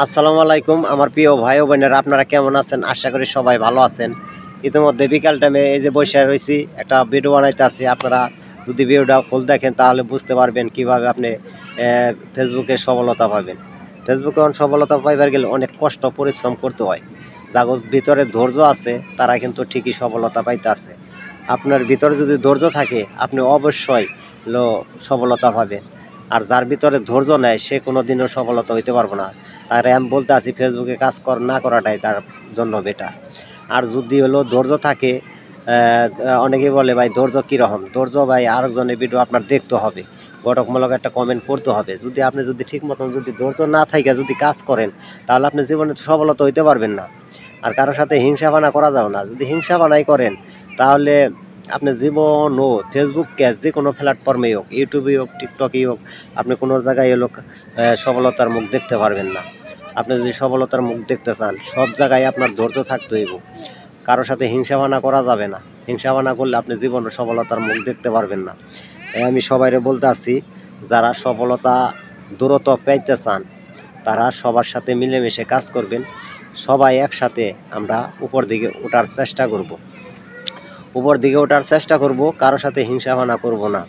আসসালামু আলাইকুম আমার প্রিয় ভাই ও বোনেরা, আপনারা কেমন আছেন? আশা করি সবাই ভালো আছেন। ইতিমধ্যে বিকাল টাইমে এই যে বসে রয়েছি, একটা ভিডিও বানাইতে আছি। আপনারা যদি ভিডিওটা ফুল দেখেন তাহলে বুঝতে পারবেন কিভাবে আপনি ফেসবুকে সফলতা পাবেন। ফেসবুকে সফলতা পাইবার গেলে অনেক কষ্ট পরিশ্রম করতে হয়। যাদের ভিতরে ধৈর্য আছে তারা কিন্তু ঠিকই সফলতা পাইতে আছে। আপনার ভিতরে যদি ধৈর্য থাকে আপনি অবশ্যই সফলতা পাবেন। আর যার ভিতরে ধৈর্য নেই সে কোনোদিনও সফলতা হইতে পারবে না। তারে আমি বলতে আছি ফেসবুকে কাজ না করাটাই তার জন্য বেটার। আর যদি ধৈর্য থাকে, অনেকেই বলে ভাই ধৈর্য কীরকম? ধৈর্য ভাই আরেকজনের ভিডিও আপনার দেখতে হবে, গঠনমূলক একটা কমেন্ট করতে হবে। আপনি ঠিক মতন ধৈর্য না থাইকা যদি কাজ করেন তাহলে আপনি জীবনে তো সফলতা হইতে পারবেন না। আর কারো সাথে হিংসা-ভানা করা যাবে না। যদি হিংসা-ভানাই করেন তাহলে আপনি জীবনও ফেসবুককে যেকোনো প্ল্যাটফর্মেই হোক, ইউটিউবেই হোক, টিকটকেই হোক, আপনি কোনো জায়গায় সফলতার মুখ দেখতে পারবেন না। আপনি যদি সফলতার মুখ দেখতে চান সব জায়গায় আপনার ধৈর্য থাকতে হইব। কারো সাথে হিংসা-ভানা করা যাবে না। হিংসা-ভানা করলে আপনি জীবনে সফলতার মুখ দেখতে পারবেন না। তাই আমি সবাইরে বলতে আছি, যারা সফলতা দ্রুত পাইতে চান তারা সবার সাথে মিলেমিশে কাজ করবেন। সবাই একসাথে আমরা উপর দিকে ওঠার চেষ্টা করব। উপর দিকে ওঠার চেষ্টা করব, কারো সাথে হিংসা-ভানা করব না।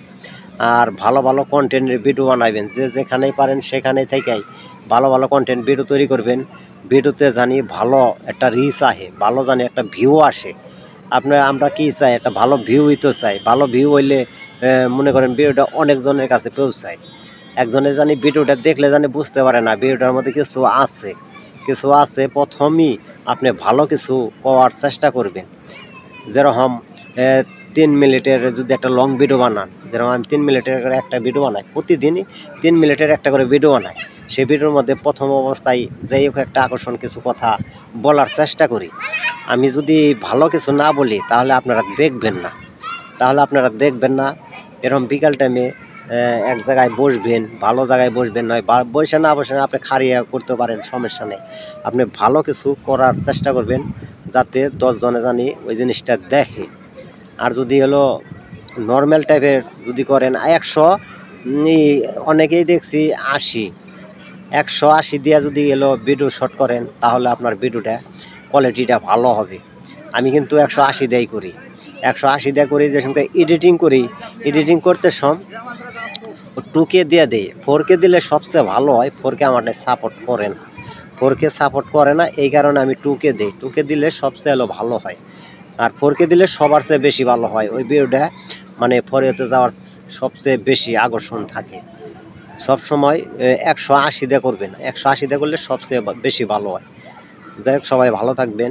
আর ভালো ভালো কন্টেন্টের ভিডিও বানাবেন। যে যেখানেই পারেন সেখানেই থেকেই ভালো ভালো কন্টেন্ট ভিডিও তৈরি করবেন। ভিডিওতে জানি ভালো একটা রিচ আহে, ভালো জানি একটা ভিউ আসে। আমরা কি চাই? একটা ভালো ভিউই তো চাই। ভালো ভিউ হইলে মনে করেন ভিডিওটা অনেকজনের কাছে পৌঁছায়। একজনে জানি ভিডিওটা দেখলে জানি বুঝতে পারে না ভিডিওটার মধ্যে কিছু আছে। কিছু আছে, প্রথমেই আপনি ভালো কিছু করার চেষ্টা করবেন। যেরকম ৩ মিনিটের যদি একটা লং ভিডিও বানান, যেরকম আমি ৩ মিনিটের করে একটা ভিডিও বানাই, প্রতিদিনই ৩ মিনিটের একটা করে ভিডিও বানাই। সেই ভিডিওর মধ্যে প্রথম অবস্থায় যাই হোক একটা আকর্ষণ কিছু কথা বলার চেষ্টা করি। আমি যদি ভালো কিছু না বলি তাহলে আপনারা দেখবেন না। এরকম বিকাল টাইমে এক জায়গায় বসবেন, ভালো জায়গায় বসবেন, নয় বসে না আপনি খাড়িয়া করতে পারেন, সমস্যা নেই। আপনি ভালো কিছু করার চেষ্টা করবেন যাতে ১০ জনে জানি ওই জিনিসটা দেখে। আর যদি নরমাল টাইপের যদি করেন ১০০, অনেকেই দেখছি ৮০, ১৮০ দিয়া যদি ভিডিও শট করেন তাহলে আপনার ভিডিওটা কোয়ালিটিটা ভালো হবে। আমি কিন্তু ১৮০ দিয়েই করি। ১৮০ দিয়ে করি, যে সঙ্গে এডিটিং করতে 2K দিয়ে দেই। 4K দিলে সবচেয়ে ভালো হয়। 4K আমারটা সাপোর্ট করে না। 4K সাপোর্ট করে না, এই কারণে আমি 2K দেই। 2K দিলে সবচেয়ে ভালো হয়। আর 4K দিলে সবার চেয়ে বেশি ভালো হয়। ওই ভিডিওটা মানে ফরিতে যাওয়ার সবচেয়ে বেশি আকর্ষণ থাকে। সবসময় ১৮০ দিয়ে করবেন। ১৮০ দিয়ে করলে সবচেয়ে বেশি ভালো হয়। যাই হোক, সবাই ভালো থাকবেন,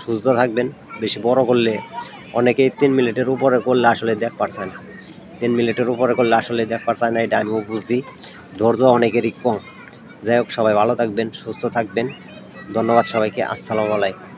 সুস্থ থাকবেন। বেশি বড় করলে অনেকেই ৩ মিনিটের উপরে করলে আসলে পারছে না। ৩ মিনিটের উপরে করলে আসলে পারছে না, এটা আমিও বুঝি। ধৈর্য অনেকেরই কম। যাই হোক, সবাই ভালো থাকবেন, সুস্থ থাকবেন। ধন্যবাদ সবাইকে। আসসালামু আলাইকুম।